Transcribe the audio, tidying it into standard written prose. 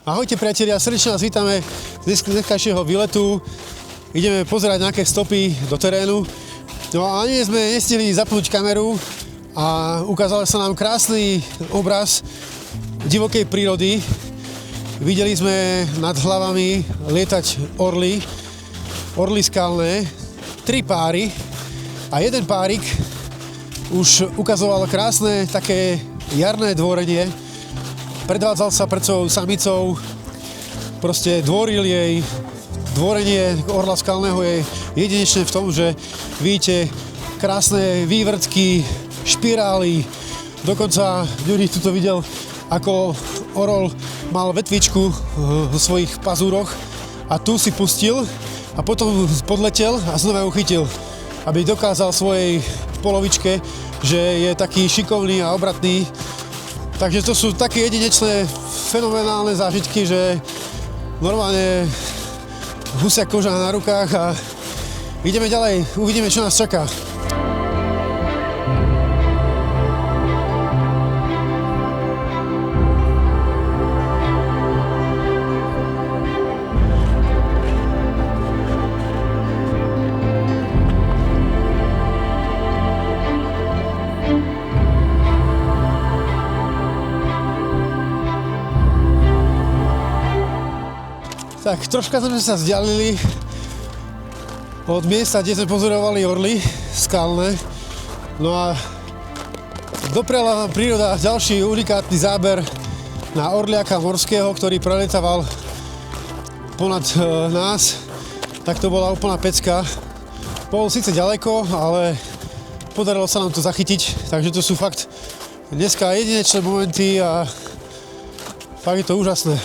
Ahojte priatelia, srdečne vás vítame z dneskajšieho výletu. Ideme pozerať nejaké stopy do terénu. No a ani sme nestihli zapnúť kameru a ukázal sa nám krásny obraz divokej prírody. Videli sme nad hlavami lietať orly skalné, 3 páry a jeden párik už ukazoval krásne také jarné dvorenie. Predvádzal sa pred svojou samicou, proste dvoril jej. Dvorenie orla skalného je jedinečné v tom, že vidíte krásne vývrtky, špirály. Dokonca Ďuri tuto videl, ako orol mal vetvičku vo svojich pazúroch a tu si pustil a potom podletel a znova ju chytil, aby dokázal svojej polovičke, že je taký šikovný a obratný. Takže to sú také jedinečné, fenomenálne zážitky, že normálne husia koža na rukách a ideme ďalej, uvidíme, čo nás čaká. Tak, troška sme sa vzdialili od miesta, kde sme pozorovali orly skalné. No a dopriala nám príroda ďalší unikátny záber na orliaka morského, ktorý preletával ponad nás. Tak to bola úplná pecka. Bol síce ďaleko, ale podarilo sa nám to zachytiť, takže to sú fakt dneska jedinečné momenty a fakt je to úžasné.